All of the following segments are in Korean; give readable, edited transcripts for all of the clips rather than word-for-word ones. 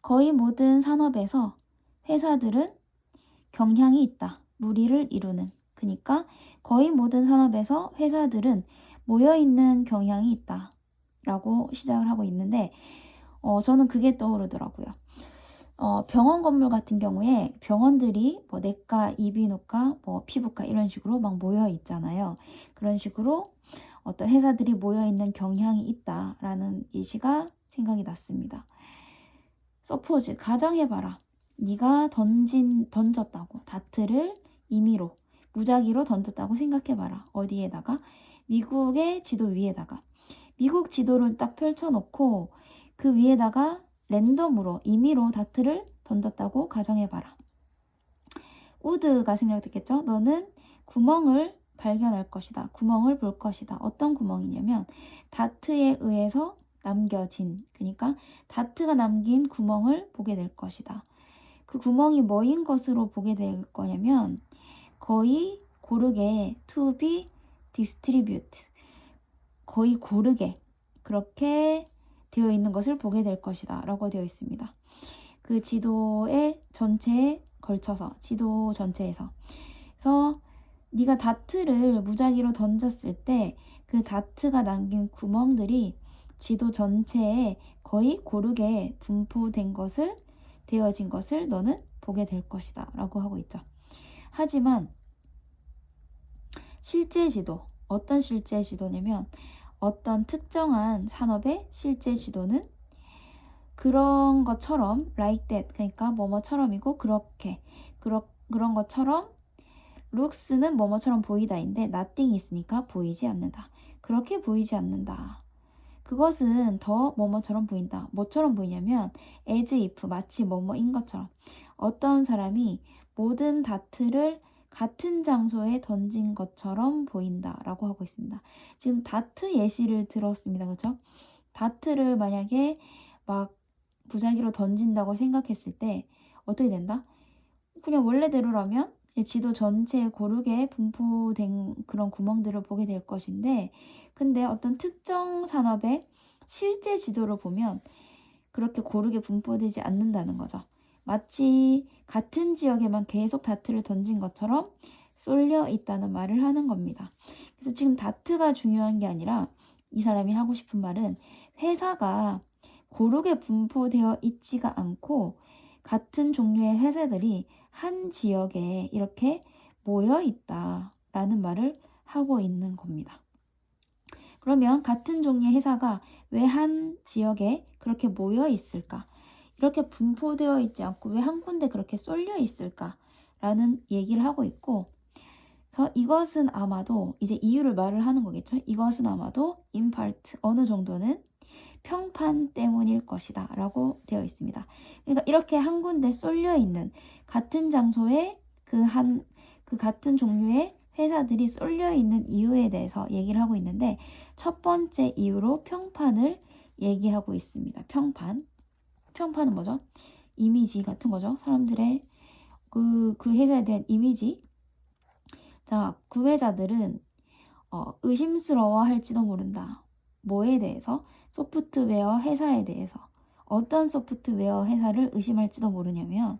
거의 모든 산업에서 회사들은 경향이 있다. 무리를 이루는. 그러니까 거의 모든 산업에서 회사들은 모여있는 경향이 있다. 라고 시작을 하고 있는데 저는 그게 떠오르더라고요. 병원 건물 같은 경우에 병원들이 뭐 내과, 이비인후과, 뭐 피부과 이런 식으로 막 모여 있잖아요. 그런 식으로 어떤 회사들이 모여 있는 경향이 있다라는 예시가 생각이 났습니다. 서포즈 가정해봐라. 네가 던졌다고 다트를 임의로 무작위로 던졌다고 생각해봐라. 어디에다가? 미국의 지도 위에다가. 미국 지도를 딱 펼쳐놓고 그 위에다가 랜덤으로 임의로 다트를 던졌다고 가정해봐라. 우드가 생각됐겠죠? 너는 구멍을 발견할 것이다. 구멍을 볼 것이다. 어떤 구멍이냐면 다트에 의해서 남겨진, 그러니까 다트가 남긴 구멍을 보게 될 것이다. 그 구멍이 뭐인 것으로 보게 될 거냐면 거의 고르게 to be distributed, 거의 고르게 그렇게 되어 있는 것을 보게 될 것이다 라고 되어 있습니다. 그 지도의 전체에 걸쳐서, 지도 전체에서. 그래서 네가 다트를 무작위로 던졌을 때 그 다트가 남긴 구멍들이 지도 전체에 거의 고르게 분포된 것을, 되어진 것을 너는 보게 될 것이다 라고 하고 있죠. 하지만 실제 지도, 어떤 실제 지도냐면 어떤 특정한 산업의 실제 지도는 그런 것처럼 like that, 그러니까 뭐뭐처럼이고 그렇게 그런 것처럼 looks는 뭐뭐처럼 보이다인데 nothing이 있으니까 보이지 않는다. 그렇게 보이지 않는다. 그것은 더 뭐뭐처럼 보인다. 뭐처럼 보이냐면 as if, 마치 뭐뭐인 것처럼. 어떤 사람이 모든 다트를 같은 장소에 던진 것처럼 보인다 라고 하고 있습니다. 지금 다트 예시를 들었습니다. 그렇죠? 다트를 만약에 막 무작위로 던진다고 생각했을 때 어떻게 된다? 그냥 원래대로라면 지도 전체에 고르게 분포된 그런 구멍들을 보게 될 것인데, 근데 어떤 특정 산업의 실제 지도를 보면 그렇게 고르게 분포되지 않는다는 거죠. 마치 같은 지역에만 계속 다트를 던진 것처럼 쏠려 있다는 말을 하는 겁니다. 그래서 지금 다트가 중요한 게 아니라 이 사람이 하고 싶은 말은 회사가 고르게 분포되어 있지가 않고 같은 종류의 회사들이 한 지역에 이렇게 모여 있다라는 말을 하고 있는 겁니다. 그러면 같은 종류의 회사가 왜 한 지역에 그렇게 모여 있을까? 이렇게 분포되어 있지 않고 왜 한 군데 그렇게 쏠려 있을까? 라는 얘기를 하고 있고, 그래서 이것은 아마도 이제 이유를 말을 하는 거겠죠. 이것은 아마도 in part, 어느 정도는 평판 때문일 것이다 라고 되어 있습니다. 그러니까 이렇게 한 군데 쏠려 있는 같은 장소에 그 같은 종류의 회사들이 쏠려 있는 이유에 대해서 얘기를 하고 있는데, 첫 번째 이유로 평판을 얘기하고 있습니다. 평판은 뭐죠? 이미지 같은 거죠. 사람들의 그 회사에 대한 이미지. 자, 구매자들은 의심스러워 할지도 모른다. 뭐에 대해서? 소프트웨어 회사에 대해서. 어떤 소프트웨어 회사를 의심할지도 모르냐면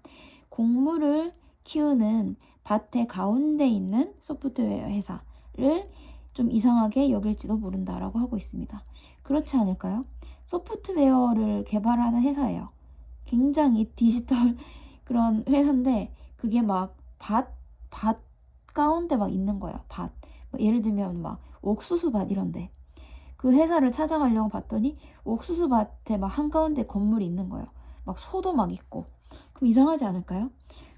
곡물을 키우는 밭의 가운데 있는 소프트웨어 회사를 좀 이상하게 여길지도 모른다라고 하고 있습니다. 그렇지 않을까요? 소프트웨어를 개발하는 회사예요. 굉장히 디지털 그런 회사인데 그게 막 밭 가운데 막 있는 거예요. 밭. 뭐 예를 들면 막 옥수수밭 이런데 그 회사를 찾아가려고 봤더니 옥수수밭에 막 한가운데 건물이 있는 거예요. 막 소도 막 있고. 그럼 이상하지 않을까요?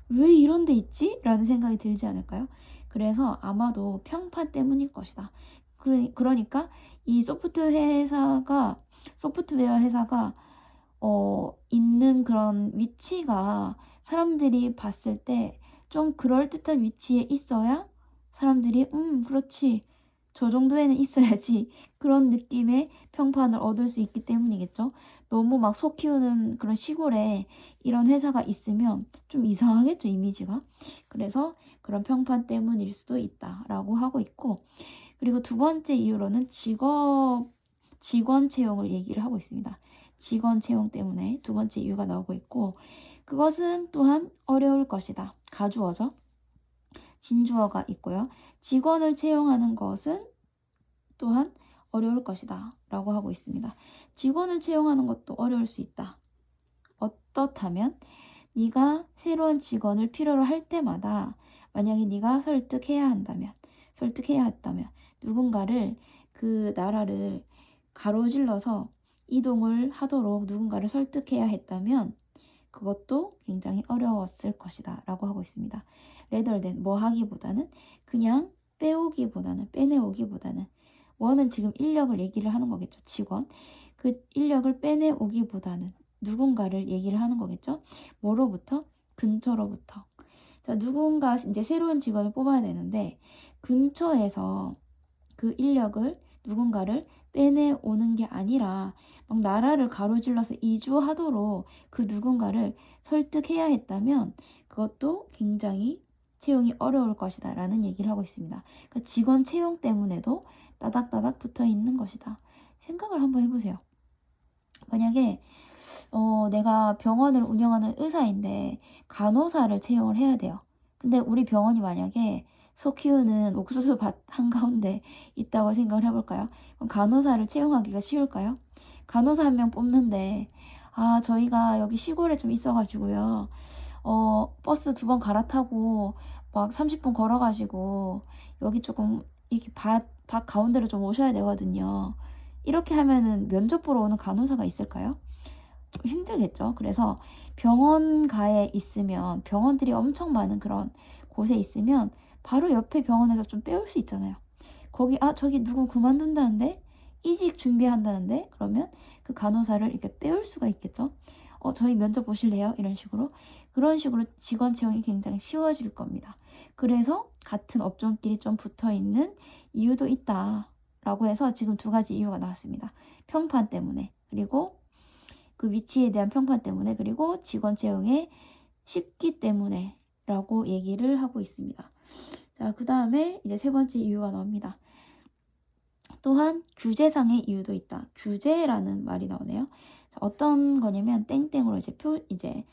왜 이런 데 있지? 라는 생각이 들지 않을까요? 그래서 아마도 평판 때문일 것이다. 그러니까 이 소프트웨어 회사가 있는 그런 위치가 사람들이 봤을 때 좀 그럴듯한 위치에 있어야 사람들이 그렇지, 저 정도에는 있어야지, 그런 느낌의 평판을 얻을 수 있기 때문이겠죠. 너무 막 소 키우는 그런 시골에 이런 회사가 있으면 좀 이상하겠죠, 이미지가. 그래서 그런 평판 때문일 수도 있다라고 하고 있고, 그리고 두 번째 이유로는 직원 채용을 얘기를 하고 있습니다. 직원 채용 때문에 두 번째 이유가 나오고 있고, 그것은 또한 어려울 것이다. 가주어죠. 진주어가 있고요. 직원을 채용하는 것은 또한 어려울 것이다 라고 하고 있습니다. 직원을 채용하는 것도 어려울 수 있다. 어떻다면 네가 새로운 직원을 필요로 할 때마다 만약에 네가 설득해야 했다면 누군가를 그 나라를 가로질러서 이동을 하도록 누군가를 설득해야 했다면 그것도 굉장히 어려웠을 것이다 라고 하고 있습니다. rather than 뭐 하기보다는 그냥 빼내오기보다는 원은 지금 인력을 얘기를 하는 거겠죠. 직원. 그 인력을 빼내오기보다는 누군가를 얘기를 하는 거겠죠. 뭐로부터? 근처로부터. 자, 누군가 이제 새로운 직원을 뽑아야 되는데 근처에서 그 인력을 누군가를 빼내오는 게 아니라 막 나라를 가로질러서 이주하도록 그 누군가를 설득해야 했다면 그것도 굉장히 채용이 어려울 것이다 라는 얘기를 하고 있습니다. 그러니까 직원 채용 때문에도 따닥따닥 붙어 있는 것이다. 생각을 한번 해보세요. 만약에 내가 병원을 운영하는 의사인데 간호사를 채용을 해야 돼요. 근데 우리 병원이 만약에 소 키우는 옥수수 밭 한가운데 있다고 생각을 해볼까요? 그럼 간호사를 채용하기가 쉬울까요? 간호사 한 명 뽑는데 저희가 여기 시골에 좀 있어가지고요. 버스 2번 갈아타고 막 30분 걸어가지고 여기 조금 이렇게 밭 가운데로 좀 오셔야 되거든요. 이렇게 하면은 면접 보러 오는 간호사가 있을까요? 좀 힘들겠죠. 그래서 병원가에 있으면 병원들이 엄청 많은 그런 곳에 있으면 바로 옆에 병원에서 좀 빼올 수 있잖아요. 거기 저기 누구 그만둔다는데 이직 준비한다는데 그러면 그 간호사를 이렇게 빼올 수가 있겠죠. 저희 면접 보실래요? 이런 식으로. 그런 식으로 직원 채용이 굉장히 쉬워질 겁니다. 그래서 같은 업종끼리 좀 붙어있는 이유도 있다라고 해서 지금 2가지 이유가 나왔습니다. 평판 때문에 그리고 그 위치에 대한 평판 때문에 그리고 직원 채용에 쉽기 때문에 라고 얘기를 하고 있습니다. 자, 그 다음에 이제 3번째 이유가 나옵니다. 또한 규제상의 이유도 있다. 규제라는 말이 나오네요. 자, 어떤 거냐면 땡땡으로 이제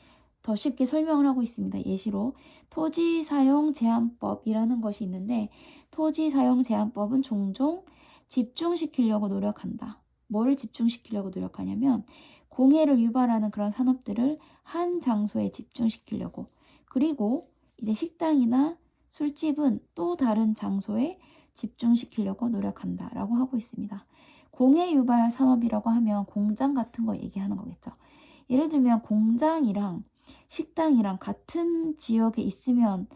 더 쉽게 설명을 하고 있습니다. 예시로 토지 사용 제한법이라는 것이 있는데 토지 사용 제한법은 종종 집중시키려고 노력한다. 뭐를 집중시키려고 노력하냐면 공해를 유발하는 그런 산업들을 한 장소에 집중시키려고 그리고 이제 식당이나 술집은 또 다른 장소에 집중시키려고 노력한다 라고 하고 있습니다. 공해 유발 산업이라고 하면 공장 같은 거 얘기하는 거겠죠. 예를 들면 공장이랑 식당이랑 같은 지역에 있으면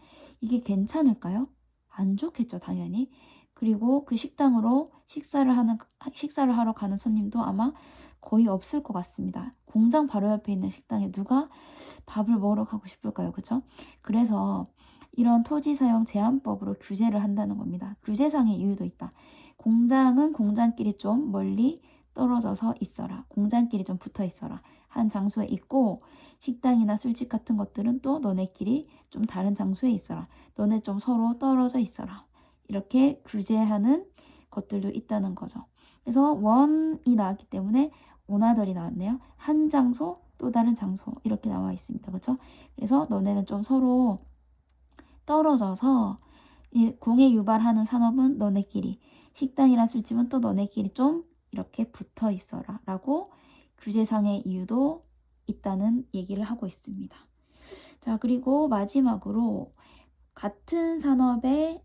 이게 괜찮을까요? 안 좋겠죠, 당연히. 그리고 그 식당으로 식사를 하러 가는 손님도 아마 거의 없을 것 같습니다. 공장 바로 옆에 있는 식당에 누가 밥을 먹으러 가고 싶을까요? 그죠? 그래서 이런 토지 사용 제한법으로 규제를 한다는 겁니다. 규제상의 이유도 있다. 공장은 공장끼리 좀 멀리 떨어져서 있어라. 공장끼리 좀 붙어 있어라. 한 장소에 있고 식당이나 술집 같은 것들은 또 너네끼리 좀 다른 장소에 있어라. 너네 좀 서로 떨어져 있어라. 이렇게 규제하는 것들도 있다는 거죠. 그래서 원이 나왔기 때문에 오나덜이 나왔네요. 한 장소 또 다른 장소 이렇게 나와 있습니다. 그렇죠? 그래서 너네는 좀 서로 떨어져서 공해 유발하는 산업은 너네끼리 식당이나 술집은 또 너네끼리 좀 이렇게 붙어 있어라 라고 규제상의 이유도 있다는 얘기를 하고 있습니다. 자, 그리고 마지막으로 같은 산업의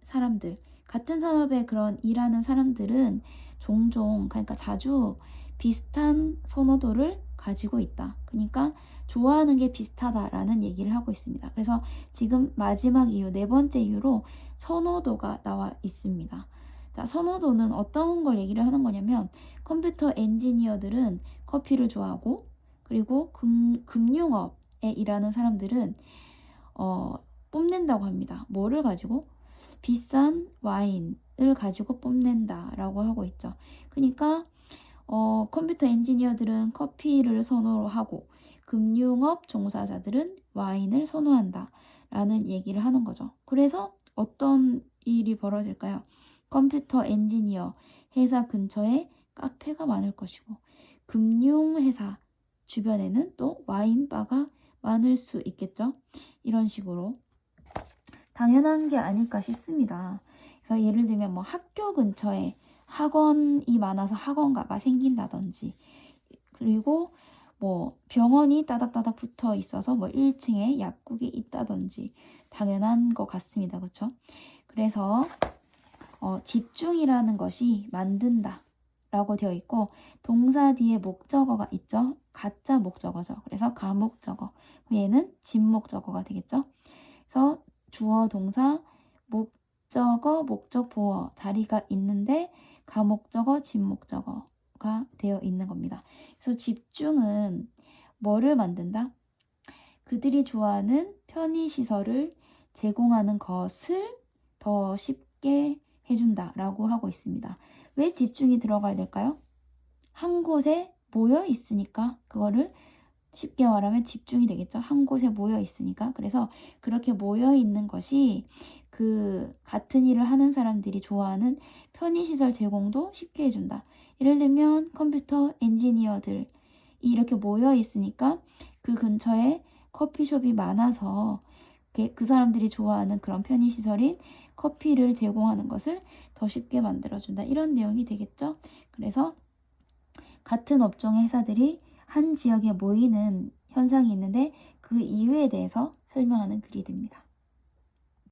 그런 일하는 사람들은 종종 그러니까 자주 비슷한 선호도를 가지고 있다. 그러니까 좋아하는 게 비슷하다라는 얘기를 하고 있습니다. 그래서 지금 마지막 이유, 4번째 이유로 선호도가 나와 있습니다. 자, 선호도는 어떤 걸 얘기를 하는 거냐면 컴퓨터 엔지니어들은 커피를 좋아하고 그리고 금융업에 일하는 사람들은 뽐낸다고 합니다. 뭐를 가지고? 비싼 와인을 가지고 뽐낸다라고 하고 있죠. 그러니까 컴퓨터 엔지니어들은 커피를 선호하고 금융업 종사자들은 와인을 선호한다 라는 얘기를 하는 거죠. 그래서 어떤 일이 벌어질까요? 컴퓨터 엔지니어 회사 근처에 카페가 많을 것이고 금융회사 주변에는 또 와인바가 많을 수 있겠죠. 이런 식으로 당연한 게 아닐까 싶습니다. 그래서 예를 들면 뭐 학교 근처에 학원이 많아서 학원가가 생긴다든지, 그리고 뭐 병원이 따닥따닥 붙어 있어서 뭐 1층에 약국이 있다든지 당연한 것 같습니다. 그렇죠? 그래서 집중이라는 것이 만든다 라고 되어 있고, 동사 뒤에 목적어가 있죠. 가짜 목적어죠. 그래서 가목적어, 얘는 진목적어가 되겠죠. 그래서 주어, 동사, 목적어, 목적, 보어 자리가 있는데 가목적어, 진목적어가 되어 있는 겁니다. 그래서 집중은 뭐를 만든다? 그들이 좋아하는 편의시설을 제공하는 것을 더 쉽게 해준다 라고 하고 있습니다. 왜 집중이 들어가야 될까요? 한 곳에 모여 있으니까, 그거를 쉽게 말하면 집중이 되겠죠. 한 곳에 모여 있으니까. 그래서 그렇게 모여 있는 것이 그 같은 일을 하는 사람들이 좋아하는 편의시설 제공도 쉽게 해준다. 예를 들면 컴퓨터 엔지니어들이 이렇게 모여 있으니까 그 근처에 커피숍이 많아서 그 사람들이 좋아하는 그런 편의시설인 커피를 제공하는 것을 더 쉽게 만들어준다. 이런 내용이 되겠죠. 그래서 같은 업종의 회사들이 한 지역에 모이는 현상이 있는데 그 이유에 대해서 설명하는 글이 됩니다.